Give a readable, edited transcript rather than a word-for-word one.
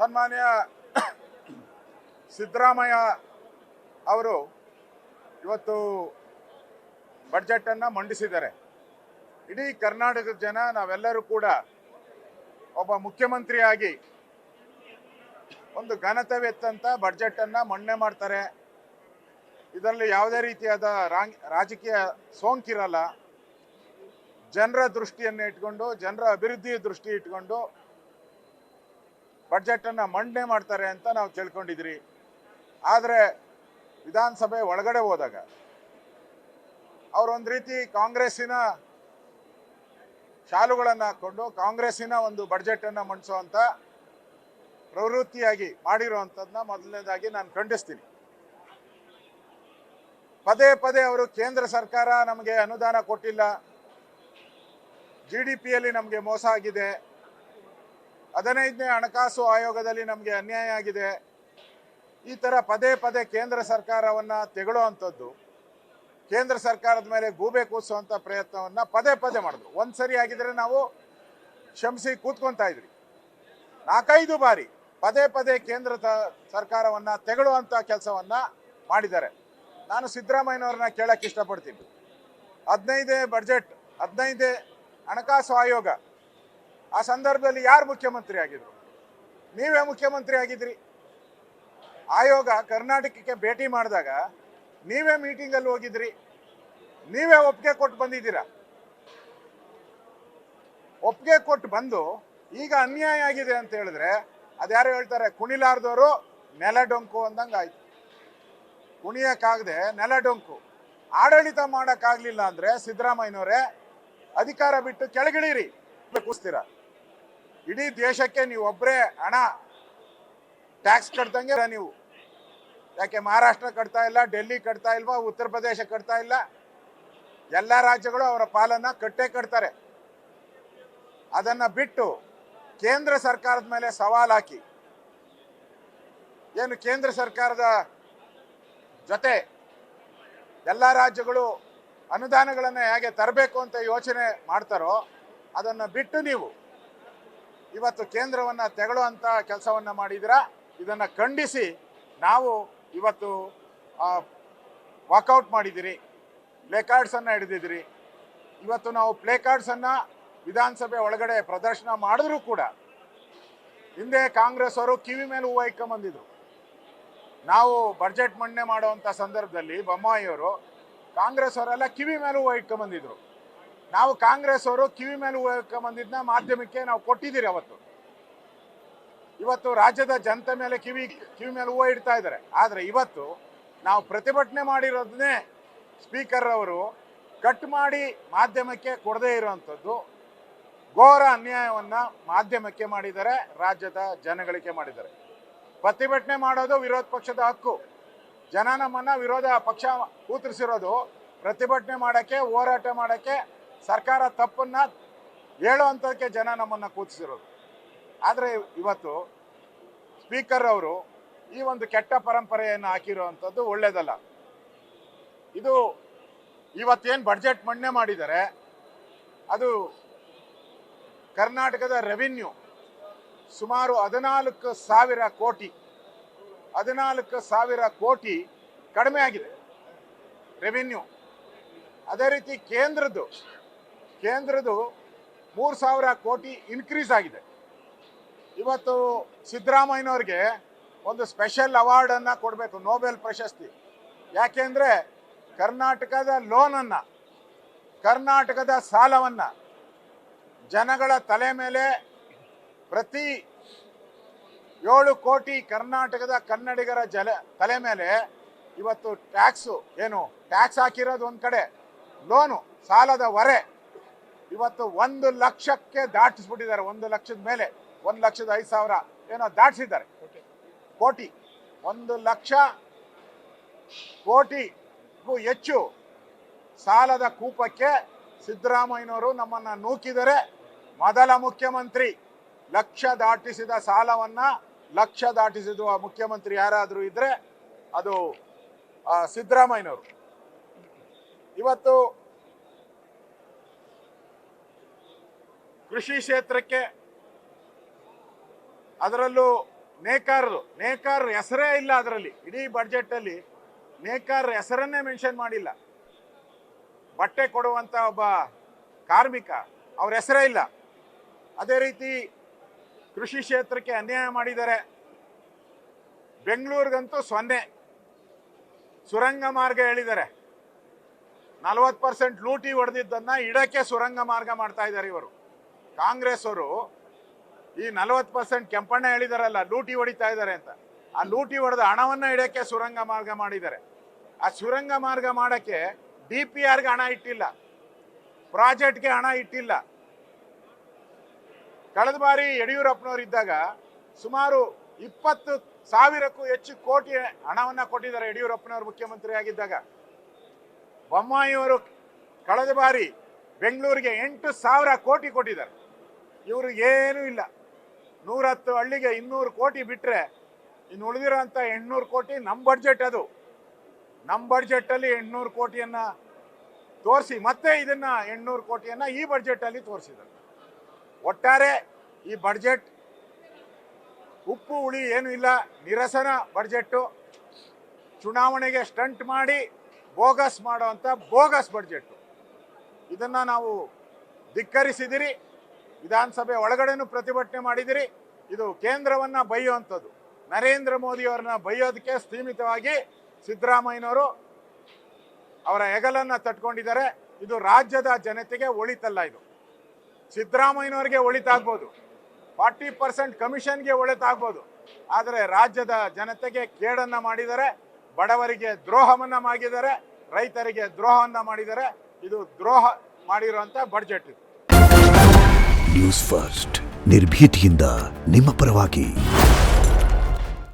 ಸನ್ಮಾನ್ಯ ಸಿದ್ದರಾಮಯ್ಯ ಅವರು ಇವತ್ತು ಬಡ್ಜೆಟನ್ನು ಮಂಡಿಸಿದ್ದಾರೆ. ಇಡೀ ಕರ್ನಾಟಕದ ಜನ ನಾವೆಲ್ಲರೂ ಕೂಡ ಒಬ್ಬ ಮುಖ್ಯಮಂತ್ರಿಯಾಗಿ ಒಂದು ಘನತೆವೆತ್ತಂತ ಬಡ್ಜೆಟನ್ನು ಮಂಡನೆ ಮಾಡ್ತಾರೆ. ಇದರಲ್ಲಿ ಯಾವುದೇ ರೀತಿಯಾದ ರಾಜಕೀಯ ಸೋಂಕಿರಲ್ಲ. ಜನರ ದೃಷ್ಟಿಯನ್ನು ಇಟ್ಕೊಂಡು, ಜನರ ಅಭಿವೃದ್ಧಿ ದೃಷ್ಟಿ ಇಟ್ಕೊಂಡು ಬಡ್ಜೆಟನ್ನು ಮಂಡನೆ ಮಾಡ್ತಾರೆ ಅಂತ ನಾವು ತಿಳ್ಕೊಂಡಿದ್ರಿ. ಆದರೆ ವಿಧಾನಸಭೆ ಒಳಗಡೆ ಹೋದಾಗ ಅವರೊಂದು ರೀತಿ ಕಾಂಗ್ರೆಸ್ಸಿನ ಶಾಲುಗಳನ್ನು ಹಾಕ್ಕೊಂಡು ಕಾಂಗ್ರೆಸ್ಸಿನ ಒಂದು ಬಡ್ಜೆಟನ್ನು ಮಂಡಿಸುವಂಥ ಪ್ರವೃತ್ತಿಯಾಗಿ ಮಾಡಿರುವಂಥದ್ದನ್ನ ಮೊದಲನೇದಾಗಿ ನಾನು ಖಂಡಿಸ್ತೀನಿ. ಪದೇ ಪದೇ ಅವರು ಕೇಂದ್ರ ಸರ್ಕಾರ ನಮಗೆ ಅನುದಾನ ಕೊಟ್ಟಿಲ್ಲ, GDPಯಲ್ಲಿ ನಮಗೆ ಮೋಸ ಆಗಿದೆ, 15ನೇ ಹಣಕಾಸು ಆಯೋಗದಲ್ಲಿ ನಮಗೆ ಅನ್ಯಾಯ ಆಗಿದೆ, ಈ ಥರ ಪದೇ ಪದೇ ಕೇಂದ್ರ ಸರ್ಕಾರವನ್ನು ತೆಗಳುವಂಥದ್ದು, ಕೇಂದ್ರ ಸರ್ಕಾರದ ಮೇಲೆ ಗೂಬೆ ಕೂರಿಸುವಂಥ ಪ್ರಯತ್ನವನ್ನು ಪದೇ ಪದೇ ಮಾಡಿದ್ರು. ಒಂದು ಸರಿ ಆಗಿದ್ರೆ ನಾವು ಕ್ಷಮಿಸಿ ಕೂತ್ಕೊತಾ ಇದ್ರಿ. 4-5 ಬಾರಿ ಪದೇ ಪದೇ ಕೇಂದ್ರ ಸರ್ಕಾರವನ್ನು ತೆಗಳುವಂಥ ಕೆಲಸವನ್ನು ಮಾಡಿದ್ದಾರೆ. ನಾನು ಸಿದ್ದರಾಮಯ್ಯನವ್ರನ್ನ ಕೇಳಕ್ಕೆ ಇಷ್ಟಪಡ್ತೀನಿ. 15ನೇ ಬಡ್ಜೆಟ್, 15ನೇ ಹಣಕಾಸು ಆಯೋಗ, ಆ ಸಂದರ್ಭದಲ್ಲಿ ಯಾರು ಮುಖ್ಯಮಂತ್ರಿ ಆಗಿದ್ರು? ನೀವೇ ಮುಖ್ಯಮಂತ್ರಿ ಆಗಿದ್ರಿ. ಆಯೋಗ ಕರ್ನಾಟಕಕ್ಕೆ ಭೇಟಿ ಮಾಡಿದಾಗ ನೀವೇ ಮೀಟಿಂಗಲ್ಲಿ ಹೋಗಿದ್ರಿ, ನೀವೇ ಒಪ್ಪಿಗೆ ಕೊಟ್ಟು ಬಂದಿದ್ದೀರಾ. ಒಪ್ಪಿಗೆ ಕೊಟ್ಟು ಬಂದು ಈಗ ಅನ್ಯಾಯ ಆಗಿದೆ ಅಂತ ಹೇಳಿದ್ರೆ ಅದ್ಯಾರು ಹೇಳ್ತಾರೆ? ಕುಣಿಲಾರ್ದವರು ನೆಲ ಡೊಂಕು ಅಂದಂಗೆ ಆಯ್ತು. ಕುಣಿಯಕ್ಕಾಗದೆ ನೆಲ ಡೊಂಕು. ಆಡಳಿತ ಮಾಡೋಕ್ಕಾಗಲಿಲ್ಲ ಅಂದರೆ ಸಿದ್ದರಾಮಯ್ಯನವರೇ ಅಧಿಕಾರ ಬಿಟ್ಟು ಕೆಳಗಿಳಿರಿ, ಕೂಸ್ತೀರ. ಇಡೀ ದೇಶಕ್ಕೆ ನೀವು ಒಬ್ಬರೇ ಹಣ ಟ್ಯಾಕ್ಸ್ ಕಟ್ದಂಗೆ ನೀವು. ಯಾಕೆ ಮಹಾರಾಷ್ಟ್ರ ಕಟ್ತಾ ಇಲ್ಲ, ಡೆಲ್ಲಿ ಕಟ್ತಾ ಇಲ್ವಾ, ಉತ್ತರ ಪ್ರದೇಶ ಕಟ್ತಾ ಇಲ್ಲ? ಎಲ್ಲ ರಾಜ್ಯಗಳು ಅವರ ಪಾಲನ್ನ ಕಟ್ಟೇ ಕಟ್ತಾರೆ. ಅದನ್ನು ಬಿಟ್ಟು ಕೇಂದ್ರ ಸರ್ಕಾರದ ಮೇಲೆ ಸವಾಲು ಹಾಕಿ, ಏನು ಕೇಂದ್ರ ಸರ್ಕಾರದ ಜೊತೆ ಎಲ್ಲ ರಾಜ್ಯಗಳು ಅನುದಾನಗಳನ್ನು ಹೇಗೆ ತರಬೇಕು ಅಂತ ಯೋಚನೆ ಮಾಡ್ತಾರೋ ಅದನ್ನು ಬಿಟ್ಟು ನೀವು ಇವತ್ತು ಕೇಂದ್ರವನ್ನು ತೆಗಳುವಂಥ ಕೆಲಸವನ್ನು ಮಾಡಿದ್ದೀರಾ. ಇದನ್ನು ಖಂಡಿಸಿ ನಾವು ಇವತ್ತು ವಾಕೌಟ್ ಮಾಡಿದ್ದೀರಿ, ಪ್ಲೇ ಕಾರ್ಡ್ಸನ್ನು ಹಿಡಿದಿದ್ದೀರಿ. ಇವತ್ತು ನಾವು ಪ್ಲೇ ಕಾರ್ಡ್ಸನ್ನು ವಿಧಾನಸಭೆ ಒಳಗಡೆ ಪ್ರದರ್ಶನ ಮಾಡಿದ್ರೂ ಕೂಡ ಹಿಂದೆ ಕಾಂಗ್ರೆಸ್ ಅವರು ಕಿವಿ ಮೇಲೆ ಹೂವು ಇಟ್ಕೊಂಬಂದಿದ್ರು. ನಾವು ಬಡ್ಜೆಟ್ ಮಂಡನೆ ಮಾಡುವಂಥ ಸಂದರ್ಭದಲ್ಲಿ ಬೊಮ್ಮಾಯಿಯವರು ಕಾಂಗ್ರೆಸ್ ಅವರೆಲ್ಲ ಕಿವಿ ಮೇಲೆ ಹೂವು ಇಟ್ಕೊಂಬಂದಿದ್ರು. ನಾವು ಕಾಂಗ್ರೆಸ್ ಅವರು ಕಿವಿ ಮೇಲೆ ಹೂವು ಇಟ್ಕೊಂಬಂದಿದ್ದನ್ನ ಮಾಧ್ಯಮಕ್ಕೆ ನಾವು ಕೊಟ್ಟಿದ್ದೀರಿ. ಅವತ್ತು ಇವತ್ತು ರಾಜ್ಯದ ಜನತೆ ಮೇಲೆ ಕಿವಿ ಮೇಲೆ ಹೂವು ಇಡ್ತಾ ಇದ್ದಾರೆ. ಆದರೆ ಇವತ್ತು ನಾವು ಪ್ರತಿಭಟನೆ ಮಾಡಿರೋದನ್ನೇ ಸ್ಪೀಕರ್ ಅವರು ಕಟ್ ಮಾಡಿ ಮಾಧ್ಯಮಕ್ಕೆ ಕೊಡದೇ ಇರುವಂಥದ್ದು ಘೋರ ಅನ್ಯಾಯವನ್ನು ಮಾಧ್ಯಮಕ್ಕೆ ಮಾಡಿದ್ದಾರೆ, ರಾಜ್ಯದ ಜನಗಳಿಗೆ ಮಾಡಿದ್ದಾರೆ. ಪ್ರತಿಭಟನೆ ಮಾಡೋದು ವಿರೋಧ ಪಕ್ಷದ ಹಕ್ಕು. ಜನ ನಮ್ಮನ್ನು ವಿರೋಧ ಪಕ್ಷ ಕೂತರಿಸಿರೋದು ಪ್ರತಿಭಟನೆ ಮಾಡೋಕ್ಕೆ, ಹೋರಾಟ ಮಾಡೋಕ್ಕೆ, ಸರ್ಕಾರ ತಪ್ಪನ್ನು ಹೇಳುವಂಥದ್ದಕ್ಕೆ ಜನ ನಮ್ಮನ್ನು ಕೂತಿಸಿರೋದು. ಆದರೆ ಇವತ್ತು ಸ್ಪೀಕರ್ ಅವರು ಈ ಒಂದು ಕೆಟ್ಟ ಪರಂಪರೆಯನ್ನು ಹಾಕಿರುವಂಥದ್ದು ಒಳ್ಳೆಯದಲ್ಲ. ಇದು ಇವತ್ತೇನು ಬಡ್ಜೆಟ್ ಮಂಡನೆ ಮಾಡಿದ್ದಾರೆ ಅದು ಕರ್ನಾಟಕದ ರೆವಿನ್ಯೂ ಸುಮಾರು 14,000 ಕೋಟಿ ಕಡಿಮೆ ಆಗಿದೆ ರೆವಿನ್ಯೂ. ಅದೇ ರೀತಿ ಕೇಂದ್ರದ್ದು 3,000 ಕೋಟಿ ಇನ್ಕ್ರೀಸ್ ಆಗಿದೆ. ಇವತ್ತು ಸಿದ್ದರಾಮಯ್ಯನವ್ರಿಗೆ ಒಂದು ಸ್ಪೆಷಲ್ ಅವಾರ್ಡನ್ನು ಕೊಡಬೇಕು, ನೊಬೆಲ್ ಪ್ರಶಸ್ತಿ. ಯಾಕೆಂದರೆ ಕರ್ನಾಟಕದ ಲೋನನ್ನು, ಕರ್ನಾಟಕದ ಸಾಲವನ್ನು ಜನಗಳ ತಲೆ ಮೇಲೆ ಪ್ರತಿ 7 ಕೋಟಿ ಕರ್ನಾಟಕದ ಕನ್ನಡಿಗರ ತಲೆ ಮೇಲೆ ಇವತ್ತು ಟ್ಯಾಕ್ಸ್ ಹಾಕಿರೋದು ಒಂದು ಕಡೆ, ಲೋನು ಸಾಲದ ಹೊರೆ ಇವತ್ತು 1 ಲಕ್ಷಕ್ಕೆ ದಾಟಿಸ್ಬಿಟ್ಟಿದ್ದಾರೆ. 1 ಲಕ್ಷದ ಮೇಲೆ 1,05,000 ಏನೋ ದಾಟಿಸಿದ್ದಾರೆ ಕೋಟಿ. 1 ಲಕ್ಷ ಕೋಟಿಗೂ ಹೆಚ್ಚು ಸಾಲದ ಕೂಪಕ್ಕೆ ಸಿದ್ದರಾಮಯ್ಯನವರು ನಮ್ಮನ್ನು ನೂಕಿದರೆ. ಮೊದಲ ಮುಖ್ಯಮಂತ್ರಿ ಲಕ್ಷ ದಾಟಿಸಿದ ಸಾಲವನ್ನು ದಾಟಿಸಿದ ಮುಖ್ಯಮಂತ್ರಿ ಯಾರಾದರೂ ಇದ್ದರೆ ಅದು ಸಿದ್ದರಾಮಯ್ಯನವರು. ಇವತ್ತು ಕೃಷಿ ಕ್ಷೇತ್ರಕ್ಕೆ, ಅದರಲ್ಲೂ ನೇಕಾರರು ಹೆಸರೇ ಇಲ್ಲ ಅದರಲ್ಲಿ. ಇಡೀ ಬಡ್ಜೆಟಲ್ಲಿ ನೇಕಾರರ ಹೆಸರನ್ನೇ ಮೆನ್ಷನ್ ಮಾಡಿಲ್ಲ. ಬಟ್ಟೆ ಕೊಡುವಂಥ ಒಬ್ಬ ಕಾರ್ಮಿಕ, ಅವ್ರ ಹೆಸರೇ ಇಲ್ಲ. ಅದೇ ರೀತಿ ಕೃಷಿ ಕ್ಷೇತ್ರಕ್ಕೆ ಅನ್ಯಾಯ ಮಾಡಿದ್ದಾರೆ. ಬೆಂಗಳೂರಿಗಂತೂ 0 ಸುರಂಗ ಮಾರ್ಗ ಹೇಳಿದ್ದಾರೆ. 40% ಲೂಟಿ ಹೊಡೆದಿದ್ದನ್ನ ಇಡಕ್ಕೆ ಸುರಂಗ ಮಾರ್ಗ ಮಾಡ್ತಾ ಇದ್ದಾರೆ ಇವರು. ಕಾಂಗ್ರೆಸ್ ಅವರು ಈ 40% ಕೆಂಪಣ್ಣ ಹೇಳಿದಾರಲ್ಲ, ಲೂಟಿ ಹೊಡಿತಾ ಇದ್ದಾರೆ ಅಂತ. ಆ ಲೂಟಿ ಹೊಡೆದ ಹಣವನ್ನ ಇಡಕ್ಕೆ ಸುರಂಗ ಮಾರ್ಗ ಮಾಡಿದ್ದಾರೆ. ಆ ಸುರಂಗ ಮಾರ್ಗ ಮಾಡಕ್ಕೆ DPRಗೆ ಹಣ ಇಟ್ಟಿಲ್ಲ, ಪ್ರಾಜೆಕ್ಟ್ಗೆ ಹಣ ಇಟ್ಟಿಲ್ಲ. ಕಳೆದ ಬಾರಿ ಯಡಿಯೂರಪ್ಪನವರು ಇದ್ದಾಗ ಸುಮಾರು 20,000ಕ್ಕೂ ಹೆಚ್ಚು ಕೋಟಿ ಹಣವನ್ನ ಕೊಟ್ಟಿದ್ದಾರೆ ಯಡಿಯೂರಪ್ಪನವರು ಮುಖ್ಯಮಂತ್ರಿ ಆಗಿದ್ದಾಗ. ಬೊಮ್ಮಾಯಿಯವರು ಕಳೆದ ಬಾರಿ ಬೆಂಗಳೂರಿಗೆ 8,000 ಕೋಟಿ ಕೊಟ್ಟಿದ್ದಾರೆ. ಇವರು ಏನೂ ಇಲ್ಲ. 110 ಹಳ್ಳಿಗೆ 200 ಕೋಟಿ ಬಿಟ್ಟರೆ ಇನ್ನು ಉಳಿದಿರೋಂಥ 800 ಕೋಟಿ ನಮ್ಮ ಬಡ್ಜೆಟ್. ಅದು ನಮ್ಮ ಬಡ್ಜೆಟಲ್ಲಿ 800 ಕೋಟಿಯನ್ನು ತೋರಿಸಿ ಮತ್ತೆ ಇದನ್ನು 800 ಕೋಟಿಯನ್ನು ಈ ಬಡ್ಜೆಟಲ್ಲಿ ತೋರಿಸಿದ್ದಾರೆ. ಒಟ್ಟಾರೆ ಈ ಬಡ್ಜೆಟ್ ಉಪ್ಪು ಹುಳಿ ಏನೂ ಇಲ್ಲ, ನಿರಸನ ಬಡ್ಜೆಟ್ಟು. ಚುನಾವಣೆಗೆ ಸ್ಟಂಟ್ ಮಾಡಿ ಬೋಗಸ್ ಮಾಡೋವಂಥ ಬೋಗಸ್ ಬಡ್ಜೆಟ್ಟು. ಇದನ್ನು ನಾವು ಧಿಕ್ಕರಿಸಿದಿರಿ. ವಿಧಾನಸಭೆ ಒಳಗಡೆನೂ ಪ್ರತಿಭಟನೆ ಮಾಡಿದಿರಿ. ಇದು ಕೇಂದ್ರವನ್ನು ಬೈಯುವಂಥದ್ದು. ನರೇಂದ್ರ ಮೋದಿಯವರನ್ನ ಬೈಯೋದಕ್ಕೆ ಸೀಮಿತವಾಗಿ ಸಿದ್ದರಾಮಯ್ಯನವರು ಅವರ ಹೆಗಲನ್ನು ತಟ್ಕೊಂಡಿದ್ದಾರೆ. ಇದು ರಾಜ್ಯದ ಜನತೆಗೆ ಒಳಿತಲ್ಲ. ಇದು ಸಿದ್ದರಾಮಯ್ಯನವರಿಗೆ ಒಳಿತಾಗ್ಬೋದು, 40% ಕಮಿಷನ್ಗೆ ಒಳಿತಾಗ್ಬೋದು, ಆದರೆ ರಾಜ್ಯದ ಜನತೆಗೆ ಕೇಡನ್ನು ಮಾಡಿದ್ದಾರೆ. ಬಡವರಿಗೆ ದ್ರೋಹವನ್ನು ಮಾಡಿದ್ದಾರೆ, ರೈತರಿಗೆ ದ್ರೋಹವನ್ನು ಮಾಡಿದ್ದಾರೆ. ಇದು ದ್ರೋಹ ಮಾಡಿರುವಂಥ ಬಡ್ಜೆಟ್ ಇದು. ನ್ಯೂಸ್ ಫಸ್ಟ್ ನಿರ್ಭೀತಿಯಿಂದ ನಿಮ್ಮ ಪರವಾಗಿ.